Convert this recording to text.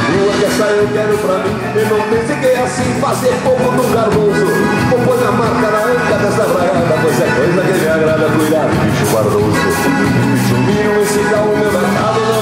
Rua que essa eu quero pra mim. E não pense que é assim fazer pouco do Cardoso. Ou põe a marca na anca dessa bragada, pois é coisa que me agrada cuidar de bicho guardoso. Bicho mino, esse dá o meu mercado não